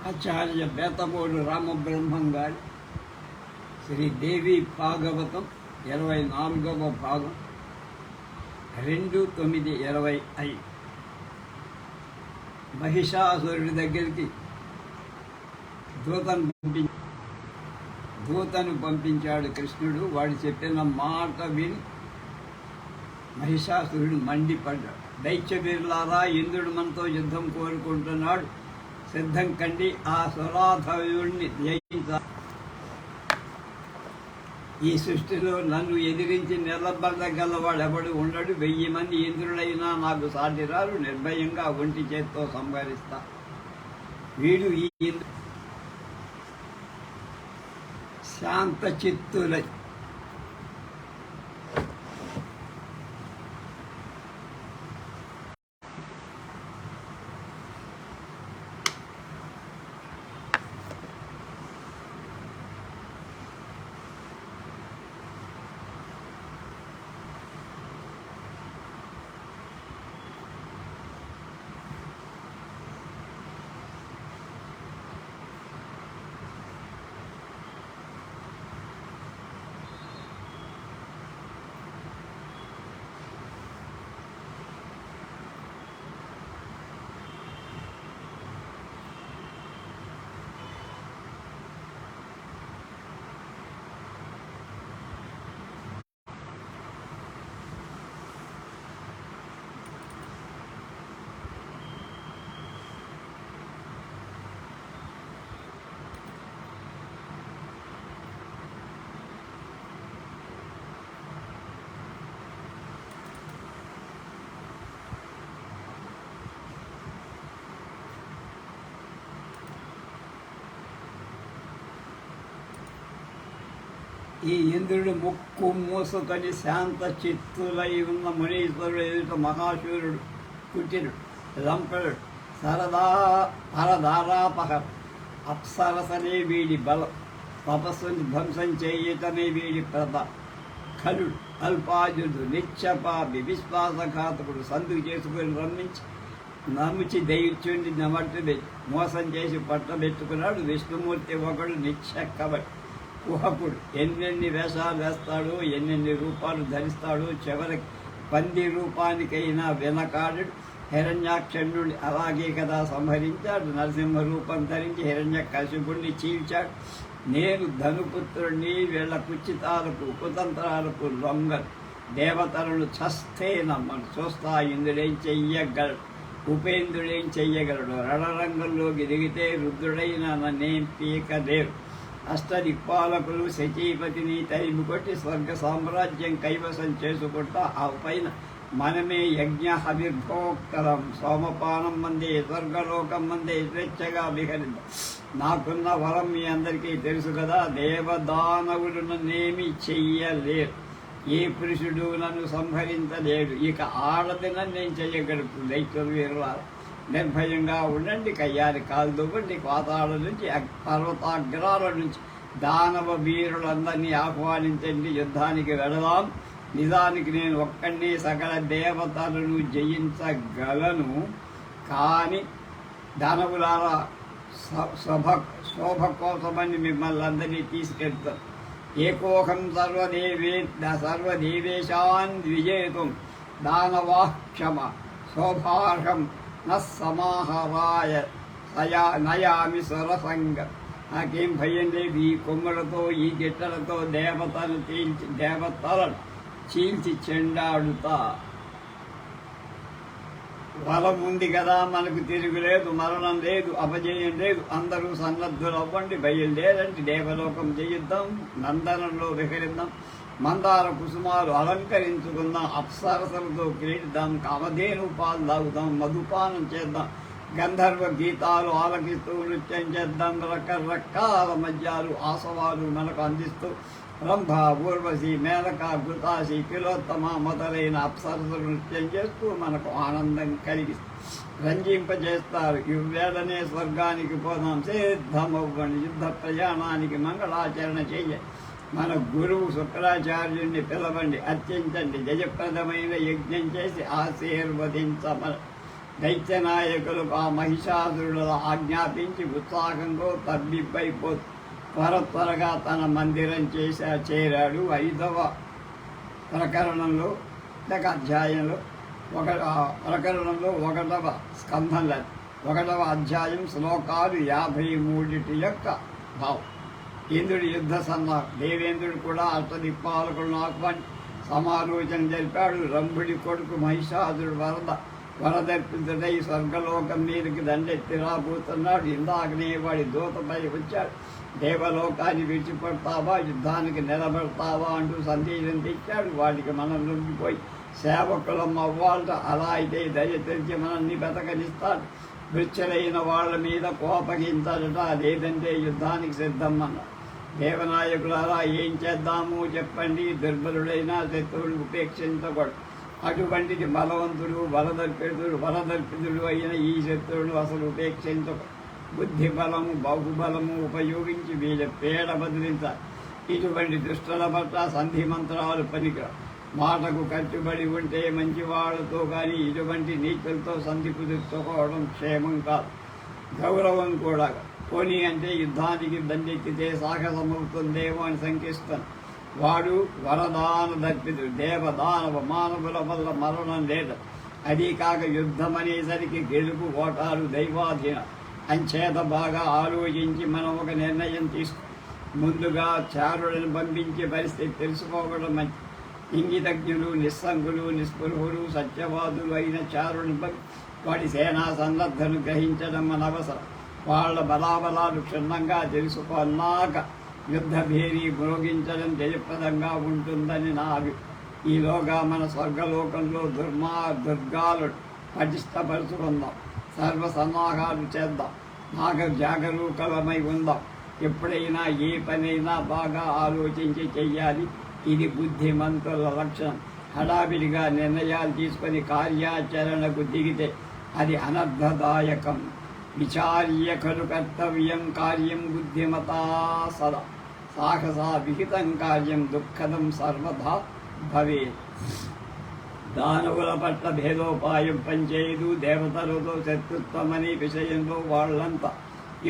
ఆచార్య బేతమూరు రామబ్రహ్మం గారి శ్రీదేవి భాగవతం 24వ భాగం 2/9/25. మహిషాసురుడి దగ్గరికి దూతను పంపించాడు కృష్ణుడు. వాడు చెప్పిన మాట విని మహిషాసురుడు మండిపడ్డాడు. దైత్యవీరులారా, ఇంద్రుడు మనతో యుద్ధం కోరుకుంటున్నాడు, సిద్ధం కండి, ఆ సురాధయుడిని జయించాలి. ఈ సృష్టిలో నన్ను ఎదిరించి నిలబడగలవాడెవడు ఉండడు. 1000 మంది ఇంద్రుడైనా నాకు సాటిరారు. నిర్భయంగా ఒంటి చేత్తో సంహరిస్తా. వీడు ఈ శాంత చిత్తులై ఈ ఇంద్రుడు ముక్కు మూసుకొని శాంత చిత్తులై ఉన్న మునీశ్వరుడు ఎదుట మహాశూరుడు కుటిరుడు లంపరుడు పరధారాపహర్ అప్సరసనే వీడి బలం, తపస్సుని ధ్వంసం చేయటమే వీడి ప్రభ. ఖలుడు అల్పాజుడు నిత్యపాపి విశ్వాసఘాతకుడు సందుకు చేసుకుని నమ్మించి దైత్యుడిని నమట్టి మోసం చేసి పట్టబెట్టుకున్నాడు. విష్ణుమూర్తి ఒకడు నిత్యక్కబడి కుహకుడు. ఎన్నెన్ని వేషాలు వేస్తాడు, ఎన్నెన్ని రూపాలు ధరిస్తాడు. చివరికి పంది రూపానికైనా వెనకాడు. హిరణ్యాక్షణుడి అలాగే కదా సంహరించాడు. నరసింహ రూపం ధరించి హిరణ్యకశిపుణ్ణి చీల్చాడు. నేను ధనుపుత్రుడిని, వీళ్ళ కుచితాలకు కుతంత్రాలకు లొంగను. దేవతలను చస్తే నమ్మను. చూస్తా ఇంద్రుడేం చెయ్యగలడు, ఉపేంద్రుడేం చెయ్యగలడు. రణరంగంలోకి దిగితే రుద్రుడైన నన్నేం పీకదేవు. అష్టదిక్పాలకులు శచీపతిని తరిమి కొట్టి స్వర్గ సామ్రాజ్యం కైవసం చేసుకుంటా ఆ పైన మనమే యజ్ఞ హవిర్భోక్తరం సోమపానం మందే స్వర్గలోకం మందే స్వేచ్ఛగా విహరింద. నాకున్న వరం మీ అందరికీ తెలుసు కదా. దేవదానవులు నన్నేమి చెయ్యలేరు, ఏ పురుషుడు నన్ను సంహరించలేడు. ఇక ఆడది నన్నేం చెయ్యగలుగుతుంది. దైత్యులు వీరుల నిర్భయంగా ఉండండి, కయ్యారి కాల్దువ్వండి. పాతాళ నుంచి పర్వతాగ్రాల నుంచి దానవ వీరులందరినీ ఆహ్వానించండి, యుద్ధానికి వెళదాం. నిజానికి నేను ఒక్కడిని సకల దేవతలను జయించగలను. కానీ దానవులారా, శోభ కోసమని మిమ్మల్ని అందరినీ తీసుకెళ్తాను. ఏకోహం సర్వదేవేశాన్ విజేతుం దానవాః క్షమ శోభార్హం నమాహరాయ నయామి సురసంగ. నాకేం భయం లేదు. ఈ కొమ్మలతో ఈ గిట్టలతో దేవతలను చీల్చి చెండాడుతా. బలం ఉంది కదా, మనకు తిరుగులేదు, మరణం లేదు, అపజయం లేదు. అందరూ సన్నద్ధులు అవ్వండి, బయలుదేరండి, దేవలోకం చేయిద్దాం, నందనంలో విహరిద్దాం, మందార కుసుమాలు అలంకరించుకుందాం, అప్సరసలతో క్రీడిద్దాం, కామధేను పాలు తాగుదాం, మధుపానం చేద్దాం, గంధర్వ గీతాలు ఆలకిస్తూ నృత్యం చేద్దాం. రకరకాల మద్యాలు ఆసవాలు మనకు అందిస్తూ రంభ, ఊర్వశి, మేనక, ఘృతాసి, తిలోత్తమ మొదలైన అప్సరసలు నృత్యం చేస్తూ మనకు ఆనందం కలిగిస్తూ రంజింపజేస్తారు. ఇవ్వేళనే స్వర్గానికి పోదాం, సిద్ధమవ్వండి, యుద్ధ ప్రయాణానికి మంగళాచరణ చెయ్య. మన గురువు శుక్రాచార్యుడిని పిలవండి, అర్చించండి, జయప్రదమైన యజ్ఞం చేసి ఆశీర్వదించమని దైత్యనాయకులకు ఆ మహిషాసురుడు ఆజ్ఞాపించి ఉత్సాహంతో తబ్బిబ్బైపో త్వరగా తన మందిరం చేరాడు. 5వ ప్రకరణంలో అధ్యాయంలో ప్రకరణంలో 1వ స్కంధంలో 1వ అధ్యాయం శ్లోకాలు 53 యొక్క భావం. ఇంద్రుడి యుద్ధ సన్నాహం. దేవేంద్రుడు కూడా అష్టదిక్పాలకులను ఆహ్వాని సమాలోచన జరిపాడు. రంభుడి కొడుకు మహిషాసురుడు వరదర్పితుడై స్వర్గలోకం మీదకి దండెత్తి రాబోతున్నాడు. ఇందాకనే వాడి దూతపై వచ్చాడు. దేవలోకాన్ని విడిచిపెడతావా, యుద్ధానికి నిలబడతావా అంటూ సందేశం తెచ్చాడు. వాడికి మనం లొంగిపోయి సేవకులం అవ్వాలట. అలా అయితే దయ తెరిచి మనల్ని బతకనిస్తాడు. వృక్షలైన వాళ్ళ మీద కోపగించాలట. లేదంటే యుద్ధానికి సిద్ధమన్నాడు. దేవనాయకులారా, ఏం చేద్దాము చెప్పండి. దుర్బలుడైన శత్రువులు ఉపేక్షించకూడదు. అటువంటిది బలవంతుడు వరదర్పితుడు అయిన ఈ శత్రువులు అసలు ఉపేక్షించకూడదు. బుద్ధి బలము బాహుబలము ఉపయోగించి వీళ్ళ పేడ బదిలించాలి. ఇటువంటి దుష్టుల పట్ల సంధి మంత్రాలు పనికిరా. మాటకు కట్టుబడి ఉంటే మంచి వాళ్ళతో కానీ ఇటువంటి నీతులతో సంధి కుదుర్చుకోవడం క్షేమం కాదు, గౌరవం కూడా. పోనీ అంటే యుద్ధానికి దండెత్తితే సాహసమవుతుందేమో అని శంకిస్తాను. వాడు వరదాన దర్పితుడు. దేవదానవ మానవుల వల్ల మరణం లేదు. అది కాక యుద్ధం అనేసరికి గెలుపు ఓటాలు దైవాధీనం. అంచేత బాగా ఆలోచించి మనం ఒక నిర్ణయం తీసుకో. ముందుగా చారులను పంపించే పరిస్థితి తెలుసుకోవడం మంచి. ఇంగితజ్ఞులు, నిస్సంగులు, నిస్పృహులు, సత్యవాదులు అయిన చారులను వాడి సేనా సన్నద్ధను గ్రహించడం మన అవసరం. వాళ్ళ బలాబలాలు క్షుణ్ణంగా తెలుసుకున్నాక యుద్ధ భేరీ మ్రోగించడం జయప్రదంగా ఉంటుందని నా ఈలోగా మన స్వర్గలోకంలో దుర్గాలు పటిష్టపరుచుకుందాం. సర్వ సన్నాహాలు చేద్దాం. జాగరూకలమై ఉందాం. ఎప్పుడైనా ఏ పనైనా బాగా ఆలోచించి చెయ్యాలి. ఇది బుద్ధిమంతుల లక్షణం. హడావిడిగా నిర్ణయాలు తీసుకొని కార్యాచరణకు దిగితే అది అనర్థదాయకం. విచార్య ఖలు కర్తవ్యం కార్యం బుద్ధిమతా సదా. సాహసా విహితం కార్యం దుఃఖదం సర్వదా భవేత్. దానవుల పట్ల భేదోపాయం పనిచేయదు. దేవతలతో శత్రుత్వమనే విషయంలో వాళ్ళంతా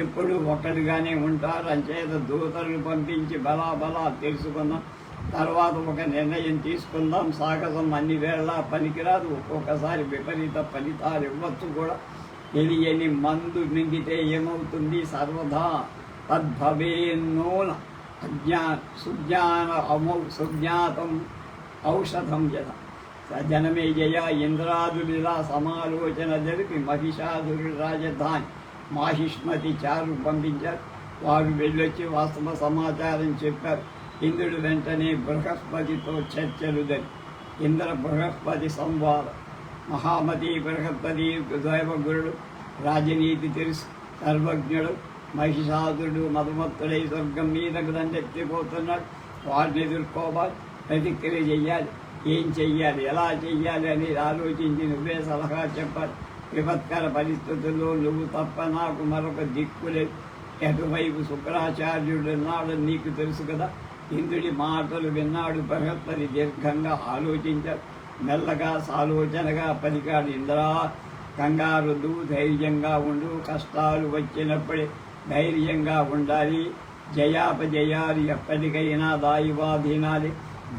ఎప్పుడు ఒకటిగానే ఉంటారు. అంచేత దూతలను పంపించి బలాబలా తెలుసుకుందాం. తర్వాత ఒక నిర్ణయం తీసుకుందాం. సాహసం అన్ని వేళలా పనికిరాదు. ఒక్కొక్కసారి విపరీత ఫలితాలు ఇవ్వచ్చు కూడా. తెలియని మందు మింగితే ఏమవుతుంది? సర్వదా తద్భవేన్నోన సుజ్ఞాతం ఔషధం జన. జనమే జయ. ఇంద్రాదులిలా సమాలోచన జరిపి మహిషాసురుడి రాజధాని మాహిష్మతి చారు పంపించారు. వారు వెళ్ళొచ్చి వాస్తవ సమాచారం చెప్పారు. ఇంద్రుడు వెంటనే బృహస్పతితో చర్చలు జరిపి ఇంద్ర బృహస్పతి సంవాదం. మహామతి బృహస్పతి దైవగురుడు, రాజనీతి తెలుసు, సర్వజ్ఞుడు. మహిషాసురుడు మధుమత్తుడై స్వర్గం మీదకు దండెత్తిపోతున్నాడు. వారిని ఎదుర్కోవాలి, ప్రతిక్రియ చెయ్యాలి. ఏం చెయ్యాలి, ఎలా చెయ్యాలి అనేది ఆలోచించి నువ్వే సలహా చెప్పాలి. విపత్కర పరిస్థితుల్లో నువ్వు తప్ప నాకు మరొక దిక్కు లేదు. ఎటువైపు శుక్రాచార్యుడు ఉన్నాడని నీకు తెలుసు కదా. ఇంద్రుడి మాటలు విన్నాడు బృహస్పతి. దీర్ఘంగా ఆలోచించాడు. మెల్లగా సాలోచనగా పలికాడు. ఇంద్రా, కంగారుదు, ధైర్యంగా ఉండు. కష్టాలు వచ్చినప్పుడే ధైర్యంగా ఉండాలి. జయాపజయాలు ఎప్పటికైనా దాయివాధీనాలి.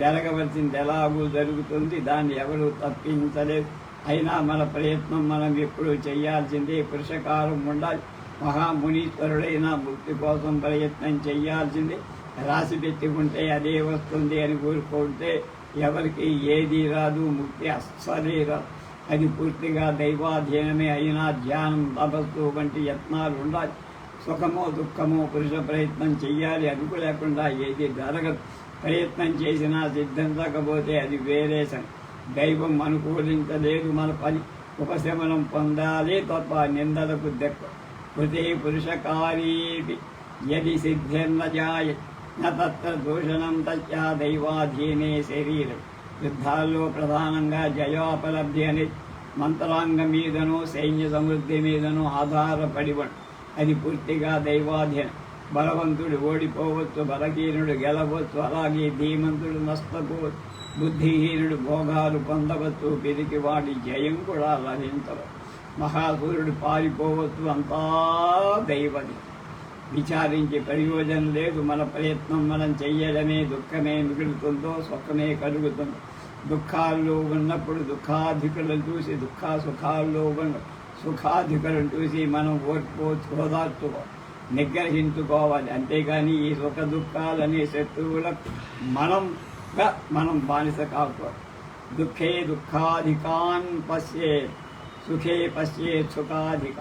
జరగవలసింది ఎలాగూ జరుగుతుంది. దాన్ని ఎవరూ తప్పించలేదు. అయినా మన ప్రయత్నం మనం ఎప్పుడూ చేయాల్సిందే. పురుషకారం ఉండాలి. మహామునీశ్వరుడైన ముక్తి కోసం ప్రయత్నం చేయాల్సిందే. రాసి పెట్టుకుంటే అదే వస్తుంది అని కోరుకుంటే ఎవరికి ఏది రాదు. ముక్తి అస్సలే రాదు. అది పూర్తిగా దైవాధీనమే. అయినా ధ్యానం, తపస్సు వంటి యత్నాలు ఉండాలి. సుఖమో దుఃఖమో పురుష ప్రయత్నం చెయ్యాలి. అదుపు లేకుండా ఏది జరగదు. ప్రయత్నం చేసినా సిద్ధించకపోతే అది వేరే సంగతి. దైవం అనుకూలించలేదు మన పని. ఉపశమనం పొందాలి తప్ప నిందలకు దెక్క. కృతే పురుషకారీపి యది సిద్ధిర్న జాయ నత్ర దూషణం తచ్చా దైవాధీనే శరీరం. యుద్ధాల్లో ప్రధానంగా జయోపలబ్ధి అనే మంత్రాంగం మీదనో సైన్య సమృద్ధి మీదనో ఆధారపడి అది పూర్తిగా దైవాధీనం. బలవంతుడు ఓడిపోవచ్చు, బలహీనుడు గెలవచ్చు. అలాగే ధీమంతుడు నష్టపోవచ్చు, బుద్ధిహీనుడు భోగాలు పొందవచ్చు. పిరికి వాడి జయం కూడా లభించవచ్చు. మహాసూర్యుడు పారిపోవచ్చు, అంతా దైవది. విచారించి ప్రయోజనం లేదు. మన ప్రయత్నం మనం చెయ్యడమే. దుఃఖమే మిగులుతుందో సుఖమే కలుగుతుందో. దుఃఖాల్లో ఉన్నప్పుడు దుఃఖాధికులను చూసి, సుఖాల్లో ఉన్న సుఖాధికులను చూసి మనం ఓదార్చుకోవాలి, నిగ్రహించుకోవాలి. అంతేగాని ఈ సుఖ దుఃఖాలనే శత్రువులకు మనం బానిస కాకూడదు. దుఃఖే దుఃఖాధికాన్ పశ్యే, సుఖే పశ్యే సుఖాధిక.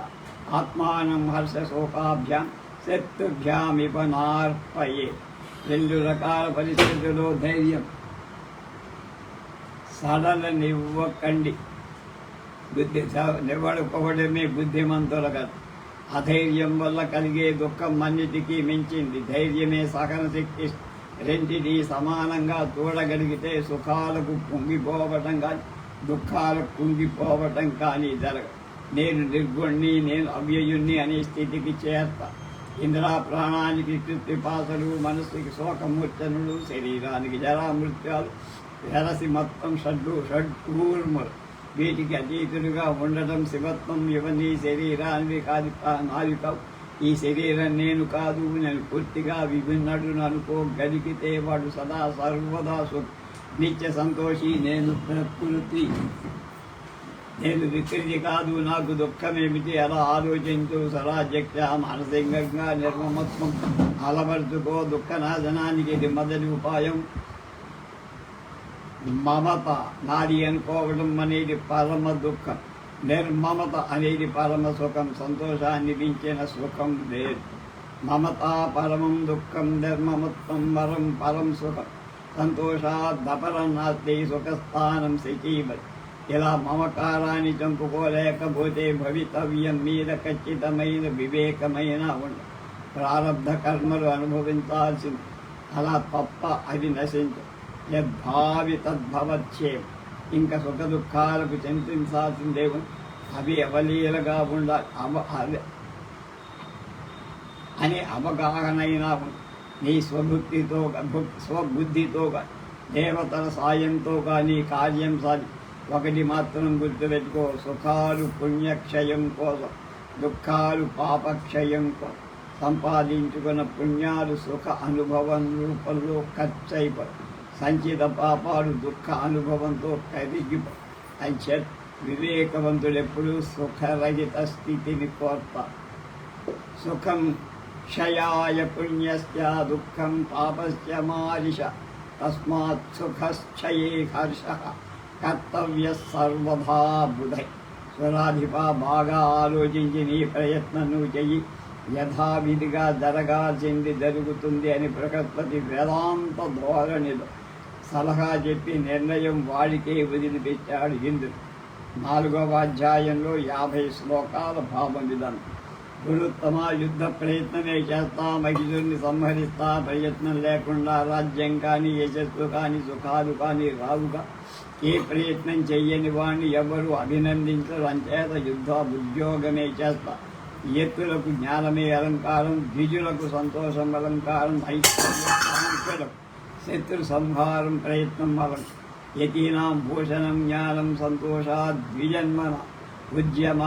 ఆత్మానం హర్ష శోకాభ్యాం శత్రుభ్యామివ నార్పయే. 2 రకాల పరిస్థితుల్లో ధైర్యం సడలనివ్వకండి. నివ్వడుకోవడమే బుద్ధిమంతుల కదా. అధైర్యం వల్ల కలిగే దుఃఖం అన్నిటికీ మించింది. ధైర్యమే సహన శక్తి. రెంటిని సమానంగా చూడగలిగితే సుఖాలకు కుంగిపోవటం కానీ దుఃఖాలకు కుంగిపోవటం కానీ జరగదు. నేను నిర్గుణ్ణి, నేను అవ్యయుణ్ణి అనే స్థితికి చేస్తా. ఇంద్రా ప్రాణానికి కృత్రిపాసలు, మనస్సుకి శోకమూర్ఛనులు, శరీరానికి జరామృత్యాలు, వెరసి మొత్తం షడ్కూర్ములు. వీటికి అతీతులుగా ఉండటం శివత్వం. ఇవన్నీ శరీరానికి కాదు, నాది కావు. ఈ శరీరం నేను కాదు, నేను పూర్తిగా విభిన్నడు అనుకోగలిగితే వాడు సదా సర్వదా నిత్య సంతోషి. నేను ప్రకృతి, నేను వికృతి కాదు, నాకు దుఃఖమేమిటి అలా ఆలోచించు. సరాధ్యక్ష మానసికంగా నిర్మమత్వం అలవర్చుకో. దుఃఖనాశనానికి ఇది మొదటి ఉపాయం. మమత, నాది అనుకోవడం అనేది పరమ దుఃఖం. నిర్మమత అనేది పరమ సుఖం. సంతోషాన్ని మించిన సుఖం లేదు. మమత పరమం దుఃఖం, నిర్మమత్వం పరం సుఖం. సంతోషాదపరం నాస్తి సుఖస్థానం శచీవతి. ఇలా మమకారాన్ని చంపుకోలేకపోతే భవితవ్యం మీద ఖచ్చితమైన వివేకమైన ఉండ. ప్రారబ్ధ కర్మలు అనుభవించాల్సింది. అలా తప్ప అది నశించు. యద్భావి తద్భవచ్చేం. ఇంకా సుఖ దుఃఖాలకు చింతించాల్సిందే. అవి అవలీలగా ఉండాలి అనే అవగాహనైనా ఉంది. నీ స్వబుద్ధితో దేవతల సాయంతో కానీ కార్యం సాధి. ఒకటి మాత్రం గుర్తుపెట్టుకో, సుఖాలు పుణ్యక్షయం కోసం, దుఃఖాలు పాపక్షయం కోసం. సంపాదించుకున్న పుణ్యాలు సుఖ అనుభవం రూపంలో ఖర్చయిపోయి, సంచిత పాపాలు దుఃఖ అనుభవంతో కరిగిపోయి. అంచే వివేకవంతులు ఎప్పుడూ సుఖరహిత స్థితిని కోరుతారు. సుఖం క్షయాయ పుణ్యస్య, దుఃఖం పాపస్య మారిష. తస్మాత్ సుఖశ్చయే హర్షః కర్తవ్య సర్వదా బుధై. స్వరాధిప, బాగా ఆలోచించి నీ ప్రయత్నం నువ్వు చెయ్యి. యథావిధిగా జరగాల్సింది జరుగుతుంది అని బృహస్పతి వేదాంత ధోరణిలో సలహా చెప్పి నిర్ణయం వాడికే వదిలిపెట్టాడు ఇంద్రుడు. 4వ అధ్యాయంలో 50 శ్లోకాల భావం విధానం. గురుత్తమ, యుద్ధ ప్రయత్నమే చేస్తా, మహిళుల్ని సంహరిస్తా. ప్రయత్నం లేకుండా రాజ్యం కానీ యశస్సు కానీ సుఖాలు కానీ రావుగా. ఏ ప్రయత్నం చెయ్యని వాడిని ఎవరు అభినందించరు. అంచేత యుద్ధ ఉద్యోగమే చేస్తా. ఎత్తులకు జ్ఞానమే అలంకారం, ద్విజులకు సంతోషం అలంకారం, ఐశ్వర్యం శత్రు సంహారం ప్రయత్నం అలంకారం. యతీనాం భూషణం జ్ఞానం సంతోషాద్ ద్విజన్మన ఉద్యమ.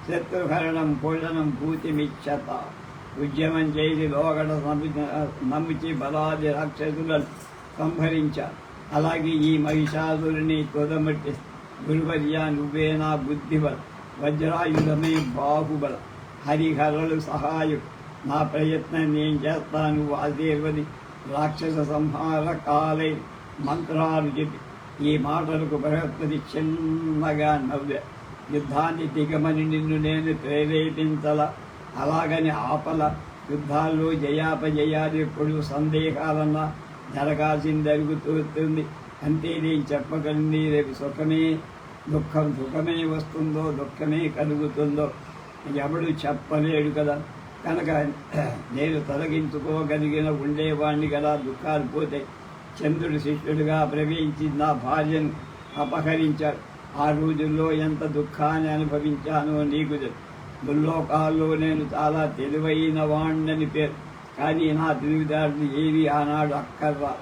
శత్రుహరణం పోషణం భూతిమిచ్చత. ఉద్యమం చేసి లోగడ నమ్మిచి బలాది రాక్షసులను సంహరించారు. అలాగే ఈ మహిషాసురుని తొదమట్టి. గురువర్య, నువ్వే నా బుద్ధిబల, వజ్రాయుధమే బాహుబల, హరిహరలు సహాయుడు. నా ప్రయత్నం నేను చేస్తాను, నువ్వు ఆశీర్వది. రాక్షస సంహార కాలై మంత్రాలు చెప్పి ఈ మాటలకు బృహస్పతి చిన్నగా నవ్వే. యుద్ధాన్ని దిగమని నిన్ను నేను ప్రేరేపించల, అలాగని ఆపల. యుద్ధాల్లో జయాపజయాలు ఎప్పుడు సందేహాలన్నా జరగాల్సింది జరుగుతుంది. అంతే నేను చెప్పగలిగింది. రేపు సుఖమే దుఃఖం, సుఖమే వస్తుందో దుఃఖమే కలుగుతుందో ఎవడు చెప్పలేడు కదా. కనుక నేను తొలగించుకోగలిగిన ఉండేవాడిని కదా. దుఃఖాలు పోతే చంద్రుడు శిష్యుడిగా ప్రవేశించి నా భార్యను అపహరించాడు. ఆ రోజుల్లో ఎంత దుఃఖాన్ని అనుభవించానో నీకు తెలుసు. ముల్లోకాల్లో నేను చాలా తెలివైన వాణ్ణని పేరు. కానీ నా తెలివిదారులు ఏవి ఆనాడు అక్కర్రా.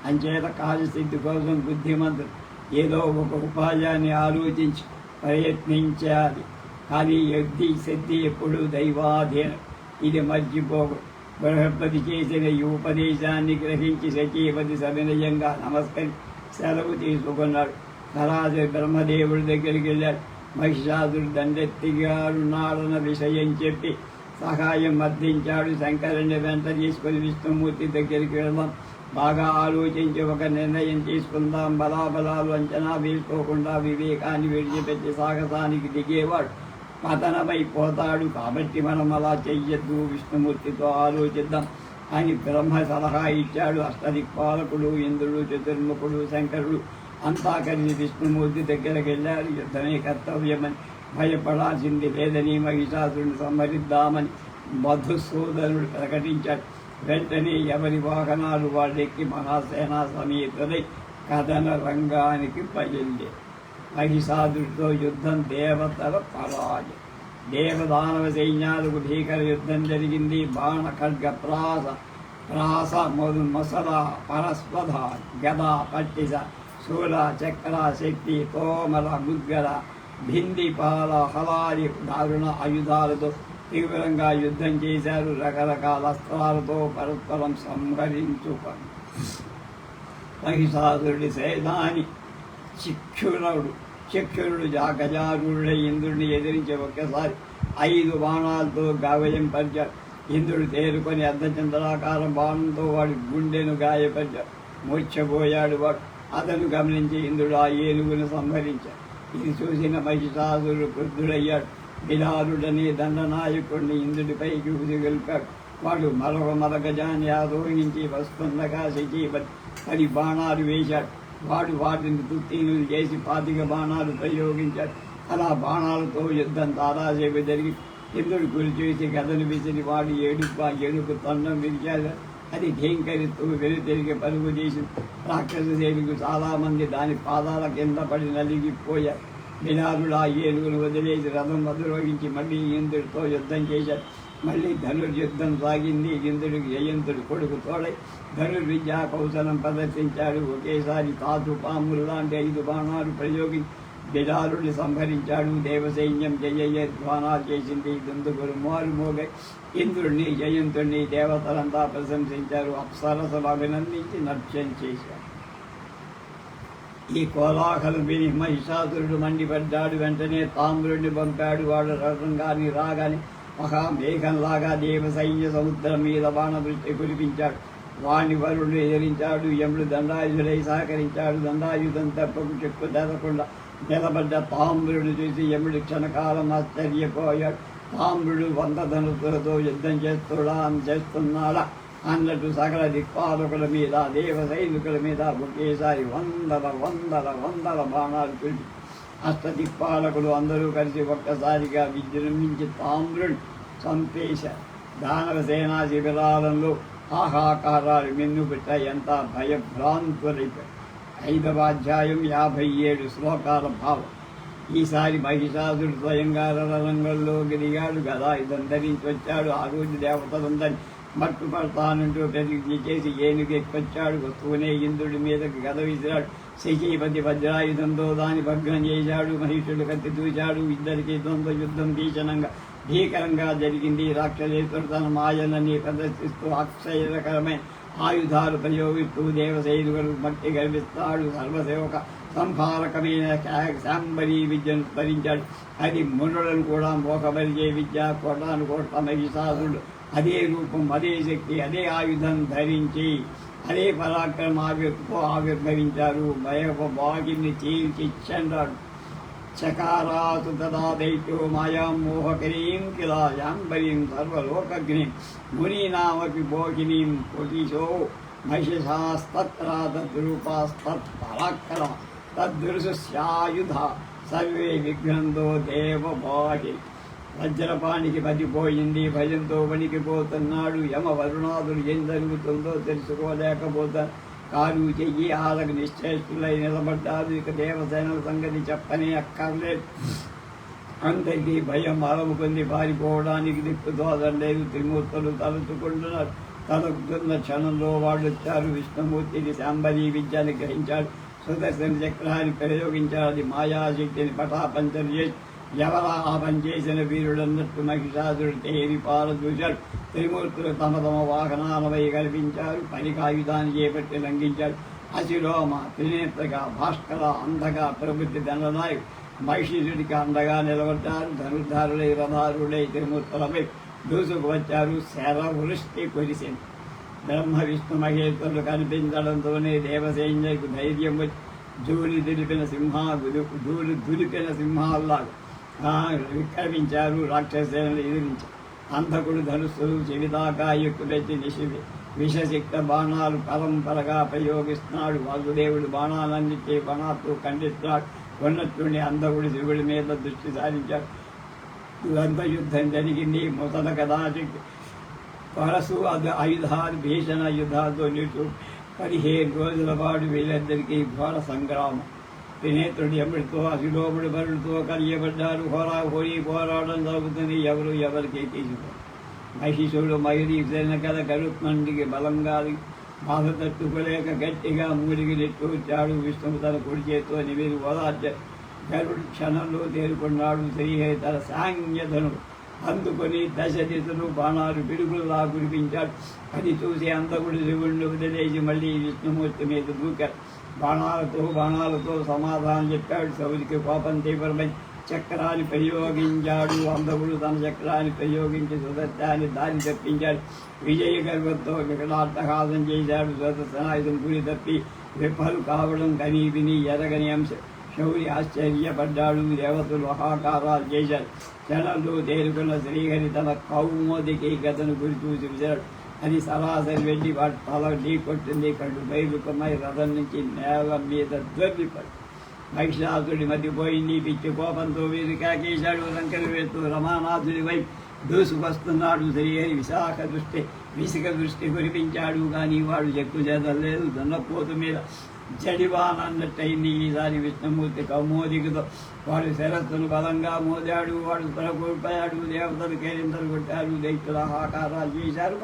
అంచేత కార్యసిద్ధి కోసం బుద్ధిమంతుడు ఏదో ఒక ఉపాయాన్ని ఆలోచించి ప్రయత్నించాలి. కానీ యుద్ధి సిద్ధి ఎప్పుడు దైవాధీనం, ఇది మర్చిపోకు. బృహస్పతి చేసిన ఈ ఉపదేశాన్ని గ్రహించి సచీపతి సవినయంగా నమస్కరి సెలవు తీసుకున్నాడు. నరాజు బ్రహ్మదేవుడి దగ్గరికి వెళ్ళాడు. మహిషాసుడు దండెత్తిగాడున్నాడన్న విషయం చెప్పి సహాయం మర్దించాడు. శంకరుని వెంట తీసుకుని విష్ణుమూర్తి దగ్గరికి వెళ్దాం, బాగా ఆలోచించి ఒక నిర్ణయం తీసుకుందాం. బలాబలాలు అంచనా వేసుకోకుండా వివేకాన్ని విడిచిపెట్టి సాహసానికి దిగేవాడు పతనమైపోతాడు. కాబట్టి మనం అలా చెయ్యొద్దు, విష్ణుమూర్తితో ఆలోచిద్దాం అని బ్రహ్మ సలహా ఇచ్చాడు. అష్టదిక్పాలకుడు, ఇంద్రుడు, చతుర్ముఖుడు, శంకరుడు అంతా కలిసి విష్ణుమూర్తి దగ్గరికి వెళ్ళారు. యుద్ధమే కర్తవ్యమని, భయపడాల్సింది లేదని, మహిషాసురుని సంహరిద్దామని మధుసూదనుడు ప్రకటించాడు. వెంటనే ఎవరి వాహనాలు వాళ్ళెక్కి మహాసేనా సమేతులై కథన రంగానికి బయలుదేరి మహిషాసురుడితో యుద్ధం. దేవతల పరాజయం. దేవదానవ సైన్యాలకు భీకర యుద్ధం జరిగింది. బాణ ఖడ్గ ప్రాస మొసల పరస్పధ గద పట్టిస శూల చక్ర శక్తి తోమల ముద్గల భింది పాల హలాది దారుణ ఆయుధాలతో తీవ్రంగా యుద్ధం చేశారు. రకరకాల అస్త్రాలతో పరస్పరం సంహరించుకొని మహిషాసురుడి సేనాని చక్షురుడు గజారుడై ఇంద్రుడిని ఎదిరించి ఒక్కసారి 5 బాణాలతో గాయపరిచాడు. ఇంద్రుడు తేరుకొని అర్ధచంద్రాకారం బాణంతో వాడి గుండెను గాయపరిచాడు. మూర్ఛపోయాడు వాడు. అతను గమనించి ఇంద్రుడు ఆ ఏనుగును సంహరించాడు. ఇది చూసిన మహిషాసురుడు క్రుద్ధుడయ్యాడు. బిలాలుడనే దండనాయకుడిని ఇంద్రుడిపైకి ఉదిగొల్పాడు. వాడు మరొక గజాన్ని ఆరోహించి వస్తుండగా శచీపతి 10 బాణాలు వేశాడు. వాడు వాటిని తుత్తీనులు చేసి 25 బాణాలు ప్రయోగించాడు. అలా బాణాలతో యుద్ధం దాదాసేపు జరిగి ఇంద్రుడు కూల్చేసి గదను విసిరి వాడు ఏడుపు తొండం విరిచాడు. అది ఢీంకరిస్తూ వెనుతిరిగి పరుగు చేసి రాక్షస సేనుకు చాలామంది దాని పాదాల కింద పడి నలిగిపోయారు. బిలాలుడు ఆ ఏనుగును వదిలేసి రథం అధిరోహించి మళ్ళీ ఇంద్రుడితో యుద్ధం చేశాడు. మళ్ళీ ధనుర్యుద్ధం సాగింది. ఇంద్రుడికి జయంతుడు కొడుకు తోడై ధనుర్విద్యా కౌశలం ప్రదర్శించాడు. ఒకేసారి తాతు పాములు లాంటి 5 బాణాలు ప్రయోగించి బిలాలుడిని సంహరించాడు. దేవసైన్యం జయధ్వానాలు చేసింది. దుందుగురు మారుమోగై ఇంద్రుడిని జయంతుడిని దేవతలంతా ప్రశంసించారు. అప్సరసలు అభినందించి నృత్యం చేశారు. ఈ కోలాహలం విని మహిషాసురుడు మండిపడ్డాడు. వెంటనే తామ్రుడిని పంపాడు. వాడు రథంగాని రాగాని మహామేఘంలాగా దేవసైన్య సముద్రం మీద బాణవృష్టి కురిపించాడు. వాణ్ణి వరుడు ఎదిరించాడు. యముడు దండాయుధుడై సహకరించాడు. దండాయుధం తప్పకు చెక్కు తెరకుండా నిలబడ్డ తామ్రుడు చూసి యముడు క్షణకాలం ఆశ్చర్యపోయాడు. తామ్రుడు 100 ధనుసులతో యుద్ధం చేస్తున్నాడా అన్నట్టు సకల దిక్పాలకుల మీద, దేవ సైనికుల మీద ఒకేసారి వందల బాణాలు కురిపి అష్టదిక్పాలకులు అందరూ కలిసి ఒక్కసారిగా విజృంభించి తామ్రుడు చంపేశారు. దానవ సేనా శిబిరాలలో ఆహాకారాలు మిన్నుపెట్టాయి. ఎంత భయభ్రాంతులైపోయారు. 5వ అధ్యాయం 57 శ్లోకాల భావం. ఈసారి మహిషాసుడు స్వయంగా రణరంగంలో దిగాడు. గదాయుధం ధరించి వచ్చాడు. ఆ రోజు దేవతలందరినీ మట్టుపడతానంటూ ప్రతిజ్ఞ చేసి ఏనుగెక్కొచ్చాడు. వస్తువునే ఇంద్రుడి మీదకి గద విసిరాడు. శచీపతి వజ్రాయుధంతో దాన్ని భగ్నం చేశాడు. మహిషుడు కత్తి దూశాడు. ఇద్దరికి ద్వంద్వ యుద్ధం భీకరంగా జరిగింది. రాక్షసేశ్వరుడు తన మాయలని ప్రదర్శిస్తూ అక్షయకరమైన ఆయుధాలు ప్రయోగిస్తూ దేవసైనికులు మట్టి గర్విస్తాడు. సర్వసేవక సంహారకమైన శాంబరీ విద్యను స్మరించాడు. అది మునులను కూడా మోకబరిచే విద్య. కోటాను కోట్ల మహిషాసుడు అదే రూపం, అదే శక్తి, అదే ఆయుధం ధరించి అదే పరాక్రమాతో ఆవిర్భవించారు. భయవాగిని చీల్చిచ్చండాడు. చకారాసు తదా దైత్యో మాయాం మోహకరీం కిలా శాంబరీం సర్వలోకగ్నిం మునీనామపి భోగినీం పొదిశో మహిషాస్తత్రా తద్రూపాస్తత్పరాక్రమ తద్దృశ్యాయుధ సర్వే విఘ్నంతో దేవబాహి. వజ్రపానికి పదిపోయింది. భయంతో వణికిపోతున్నాడు. యమ వరుణాదులు ఏం జరుగుతుందో తెలుసుకోలేకపోతారు. కాలు చెయ్యి ఆలకు నిశ్చేష్టులై నిలబడ్డారు. ఇక దేవసేనల సంగతి చెప్పనే అక్కర్లేదు. అందరికీ భయం అలముకుంది. పారిపోవడానికి దిక్కుతోదం లేదు. త్రిమూర్తులు తలుచుకుంటున్నారు. తలుపుతున్న క్షణంలో వాళ్ళు వచ్చారు. విష్ణుమూర్తిని శాంబరీ విద్యని గ్రహించాడు. సుదర్శన చక్రాన్ని ప్రయోగించాడు. అది మాయాశక్తిని పటాపంచలు చేసి ఎవరా ఆ పని చేసిన వీరుడన్నట్టు మహిషాసుడు తేరి పారదూశాడు. త్రిమూర్తులు తమ తమ వాహనాలపై కల్పించారు. పనికాయుధాన్ని చేపట్టి లంఘించాడు. అశిలోమ, త్రినేత్రగా, భాస్కర, అంధగా, ప్రభుత్వ దండనాయకు మహిషుడికి అండగా నిలబడ్డారు. ధనుర్ధారులై రథారులై త్రిమూర్తులపై దూసుకు వచ్చారు. శరవృష్టి కురిసింది. బ్రహ్మ విష్ణు మహేశ్వరులు కనిపించడంతోనే దేవసైన్యకు ధైర్యం వచ్చి జూలి దులిపిన సింహాల్లాగా విక్రమించారు. రాక్షసేనలు ఎదిరించారు. అంధకుడు ధనుస్సులు చెవిదాకా ఎక్కుపెట్టి విషసిక్త బాణాలు పరంపరగా ప్రయోగిస్తున్నాడు. వాసుదేవుడు బాణాలన్నింటి బాణాలతో ఖండిస్తున్నాడు. ఉన్నట్టుండి అంధకుడు శివుడి మీద దృష్టి సారించాడు. దురంత యుద్ధం జరిగింది. ముసల కదాచిత్ పరసు ఆయుధాలు భీషణ యుద్ధాలతో నిలుచు 15 రోజుల పాటు వీళ్ళందరికీ ఘోర సంగ్రామం. త్రినేత్రుడు ఎముడితో అశిలోముడు బరుడితో కలియబడ్డారు. హోరాహోరీ పోరాటం జరుగుతుంది. ఎవరు ఎవరికి తీసుకోరు. మహిషుడు మహిళీసేన కథ గరుత్మండికి బలంగా బాధ తట్టుకోలేక గట్టిగా మూడికి నెట్టూర్చాడు. విష్ణువు తన కుడి చేతితో నివేది ఓదార్చాడు. గరుడు క్షణంలో తేరుకున్నాడు. శ్రీహరి తన సాంగ్యతను అందుకొని దశ దిశలు బాణాలు పిడుగులా కురిపించాడు. అది చూసి అంధకుడు శివుడిని వదిలేసి మళ్ళీ విష్ణుమూర్తి మీద దూకాడు. బాణాలతో సమాధానం చెప్పాడు. శౌరికి కోపం తీవ్రమై చక్రాన్ని ప్రయోగించాడు. అంధకుడు తన చక్రాన్ని ప్రయోగించి సుదర్శాన్ని దారి తప్పించాడు. విజయ గర్వంతో వికటాట్టహాసం చేశాడు. సుదర్శనాయుధం గురి తప్పి విఫలు కావడం కనీ విని ఎరగని అంశం. శౌరి ఆశ్చర్యపడ్డాడు. దేవతలు హాకారాలు చేశారు. క్షణంలో తేరుకున్న శ్రీహరి తన కౌమోదికి గతను గురి చూసి విచాడు. అది సరాసరి వెళ్ళి వాటి తల ఢీ కొట్టింది. కళ్ళు బయలుకమై రథం నుంచి నేల మీద దొర్లిపడి మహిషాసుడి మధ్యపోయింది. పిచ్చి కోపంతో వీరు కాకేశాడు. లంకలు వేస్తూ రమానాథుడి వైపు దూసుకొస్తున్నాడు. శ్రీహరి విసుక దృష్టి కురిపించాడు. కానీ వాడు చెక్కు చేదలేదు. దున్నపోతు మీద జడివానన్నట్టయింది. ఈసారి విష్ణుమూర్తి కౌమోదికతో వాడు శరస్సును బలంగా మోదాడు. వాడు తలకోల్పోయాడు. దేవతలు కేరింతలు కొట్టారు. దైత్యుల హాకారాలు చేశారు.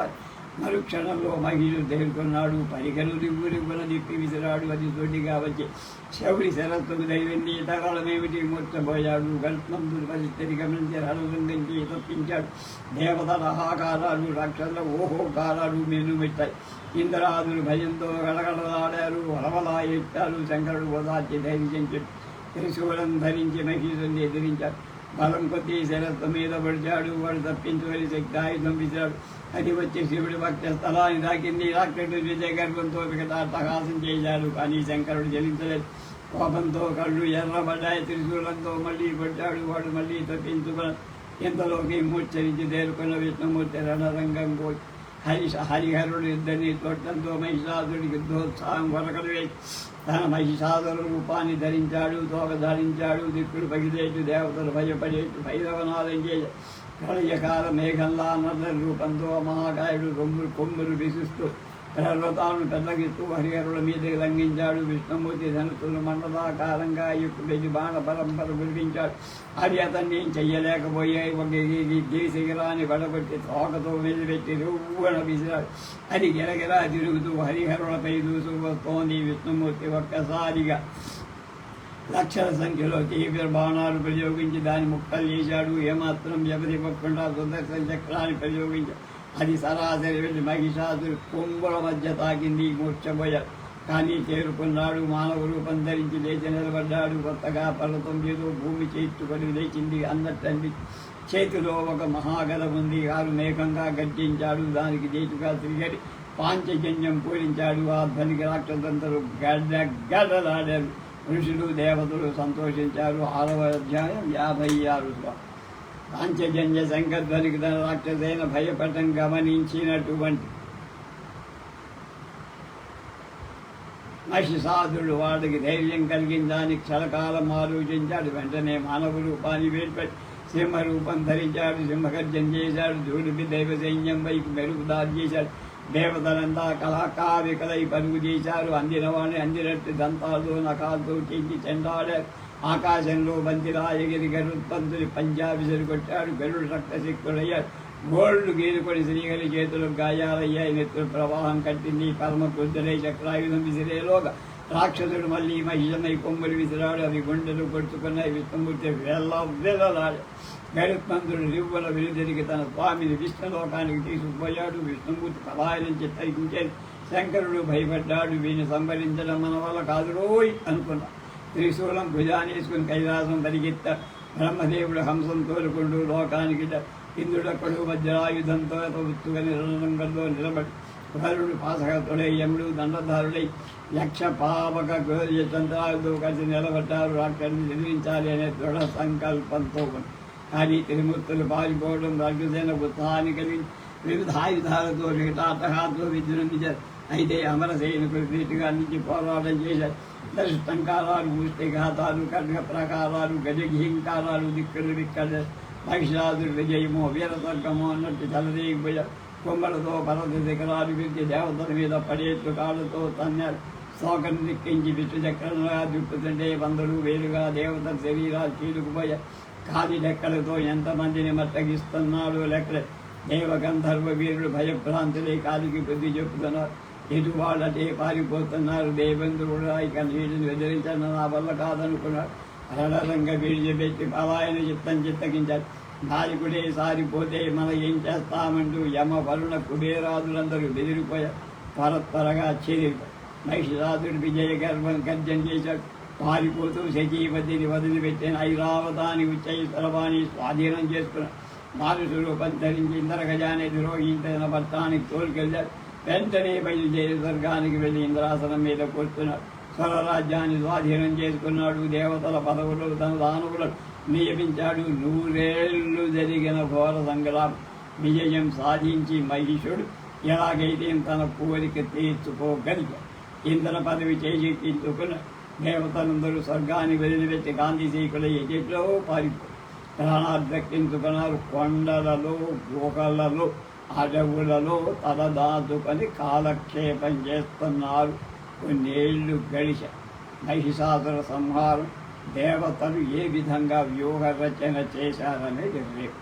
మరుక్షణంలో మహిళలు తేరుకున్నాడు. పరికలు రివ్వున దిప్పి విసిరాడు. అది తొడ్డిగా వచ్చి శౌరి శరస్సుకు దైవంది. తగలమేమిటి మూర్చబోయాడు. గల్పంతుడి పరిస్థితి గమనించి రణశృంగించి తప్పించాడు. దేవతల హాకారాలు రాక్షసుల ఓహోకారాలు మెనుమెట్టాయి. ఇంద్రాదులు భయంతో గడగడలాడారు. వలవలా ఎత్తారు. శంకరుడు ఓదార్చి ధైర్యం చెప్పి త్రిశూలం ధరించి మహిషుల్ని ఎదిరించాడు. బలం కొద్దీ శరస్సు మీద పడిచాడు. వాడు తప్పించుకొని శక్తి ఆయుధం విసిరాడు. అది వచ్చి శివుడి భక్త స్థలాన్ని దాకింది. రాక్షసుడు విజయ గర్భంతో వికటాట్టహాసం చేశాడు. కానీ శంకరుడు జలించలేదు. కోపంతో కళ్ళు ఎర్రబడ్డాయి. త్రిశూలంతో మళ్ళీ పడ్డాడు. వాడు మళ్ళీ తప్పించుకుని ఇంతలోకి మూర్ఛరించి తేరుకున్న విష్ణుమూర్తి రణరంగం పోయి హరిహరుడు ఇద్దరిని తొట్టంతో మహిషాసుడికి యుద్ధోత్సాహం కొరకలు వేసి తన మహిషాసుర రూపాన్ని ధరించాడు. తోక ధరించాడు. దిక్కుడు పగిలేటు. దేవతలు భయపడేటు భైరవనాదం చేశాడు. ప్రళయకాల మేఘంలా నల్ల రూపంతో మహాకాయుడు కొమ్ములు విసిస్తూ పర్వతాలను పెద్దగిస్తూ హరిహరుల మీదకి లంఘించాడు. విష్ణుమూర్తి ధనుసులు మండలాకారంగా ఎక్కుపెట్టి బాణ పరంపర కురిపించాడు. అది అతన్ని ఏం చెయ్యలేకపోయాయి. ఒక గిరిశిఖరాన్ని పడగొట్టి తోకతో మెలిపెట్టి రువ్వున విసిరాడు. అది గిరగిరా తిరుగుతూ హరిహరులపై దూసుకు వస్తోంది. విష్ణుమూర్తి ఒక్కసారిగా లక్షల సంఖ్యలో తీవ్ర బాణాలు ప్రయోగించి దాన్ని ముక్కలు చేశాడు. ఏమాత్రం వ్యవధివ్వకుండా సుదర్శన చక్రాన్ని ప్రయోగించాడు. అది సరాసరి వెళ్ళి మహిషాసుడు కొంగుల మధ్య తాకింది. మూర్ఛపోయాడు. కానీ చేరుకున్నాడు. మానవ రూపం ధరించి లేచి నిలబడ్డాడు. కొత్తగా పర్వతం ఏదో భూమి చేర్చుకొని లేచింది అన్నట్టండి. చేతిలో ఒక మహాగద ఉంది. ఆరు మేఘంగా గర్జించాడు. దానికి చేతుగా శ్రీహరి పాంచజన్యం పూరించాడు. ఆ ధ్వనికి రాక్షసులందరూ గడ్డలాడారు. ఋషులు దేవతలు సంతోషించారు. 6వ అధ్యాయం 56 పాంచజన్య శంఖధ్వనికి తన రాక్షసైన భయపడటం గమనించినటువంటి మహిషాసురుడు వాడికి ధైర్యం కలిగిందానికి క్షణకాలం ఆలోచించాడు. వెంటనే మానవ రూపాన్ని వేడిపెట్టి సింహరూపం ధరించాడు. సింహగర్జన చేశాడు. ధూళిపి దైవ సైన్యం వైపు మెరుగుదారి చేశాడు. దేవతలంతా కళాకావికలై పరుగు చేశారు. అందిన వాడిని అందినట్టు దంతాలతో నఖాలతో చేసి చెండాడారు. ఆకాశంలో బంతిరాయగిరి గరుత్పంతుని పంజాబిసరి కొట్టాడు. గరుడు రక్తశక్తుడయ్యాడు. గోళ్లు గీరుకొని శ్రీహరి చేతులకు గాయాలయ్యాయి. నెత్తుల ప్రవాహం కట్టింది. పరమ క్రుద్ధుడై చక్రాయుధం విసిరేలోగా రాక్షసుడు మళ్ళీ మహిళమై కొమ్మలు విసిరాడు. అవి గుండెలు కొట్టుకున్నాయి. విష్ణుమూర్తి వెళ్ళలాడు. గరుత్మంతుడు రివ్వుల వెలుదిరిగి తన స్వామిని విష్ణులోకానికి తీసుకుపోయాడు. విష్ణుమూర్తి పలాయనించి తగ్గించేది. శంకరుడు భయపడ్డాడు. వీని సంహరించడం మన వల్ల కాదు రోయ్ అనుకున్నాడు. త్రిశూలం భుజానేసుకుని కైలాసం పరిగెత్తాడు. బ్రహ్మదేవుడు హంసం తోలుకుంటూ లోకానికి ఇంద్రుడక్కడు వజ్రాయుధంతో ఉత్తుగని రణరంగంలో నిలబడి వరుడు పాసగతుడై యముడు దండధారుడై యక్ష పావక చంద్రాలతో కలిసి నిలబడ్డారు. రాక్షసుని ఎదిరించాలి అనే దృఢ సంకల్పంతో కానీ త్రిమూర్తులు పారిపోవడం రాక్షసేన ఉత్సాహాన్ని కలిగి వివిధ ఆయుధాలతో వికటాటహాతో విజృంభించారు. అయితే అమరసేనుకులు నీటిగా నుంచి పోరాటం చేశారు. దర్శటంకారాలు, ముష్టిఘాతాలు, ఖడ్గ ప్రకారాలు, గజఘీంకారాలు, దిక్కులు విక్కడ మహిషాదుడు విజయమో వీరతర్గమో అన్నట్టు చెలరేగిపోయారు. కొమ్మలతో పర్వత శిఖరాలు విరిచి దేవతల మీద పడేట్లు కాళ్ళతో తన్నారు. శోకను దిక్కించి విష్ణు చక్రంగా దిప్పుతుంటే వందలు వేలుగా దేవతల శరీరాలు చీలుకుపోయాయి. కాలి లెక్కలతో ఎంతమందిని మట్టగిస్తున్నాడు లెక్కలే. దేవగంధర్వ వీరుడు భయభ్రాంతులై కాలికి బుద్ధి చెప్పుతున్నారు. ఎటు వాళ్ళటే పారిపోతున్నారు. దేవేంద్రుడు ఇక నీటిని ఎదిరించడం నా వల్ల కాదనుకున్నాడు. రణరంగ విడిచిపెట్టి పలాయన చిత్తగించారు. నాయకుడే సారిపోతే మనం ఏం చేస్తామంటూ యమ వరుణ కుబేరాదులందరూ బెదిరిపోయారు. త్వరగా చేరిపోయారు. మహిషాసుడు విజయ గర్జన చేశాడు. పారిపోతూ శచీపతిని వదిలిపెట్టిన ఐరావతాన్ని ఉచ్చైశ్వరవాణి స్వాధీనం చేసుకున్నాడు. మారుసు రూపం ధరించి ఇంద్రగజాన్ని ద్రోహించిన భర్తానికి తోలుకెళ్ళాడు. వెంటనే బయలుదేరి స్వర్గానికి వెళ్ళి ఇంద్రాసనం మీద కూర్చున్నాడు. స్వరరాజ్యాన్ని స్వాధీనం చేసుకున్నాడు. దేవతల పదవులు తన దానవులను నియమించాడు. 100 ఏళ్ళు జరిగిన ఘోర సంగ్రామం విజయం సాధించి మహిషుడు ఎలాగైతే తన కోరిక తీర్చుకోగలిగాడు. ఇంద్ర పదవి చేజిక్కించుకున్న దేవతలందరూ స్వర్గాన్ని వదిలిపెట్టి కాంతిశీకులై ఎట్లో పారిపోయి ప్రాణాలు దక్కించుకున్నారు. కొండలలో, గుహలలో, అడవులలో తలదాచుకొని కాలక్షేపం చేస్తున్నారు. కొన్నేళ్లు గడిచారు. మహిషాసుర సంహారం దేవతలు ఏ విధంగా వ్యూహ రచన చేశారనేది రేపు.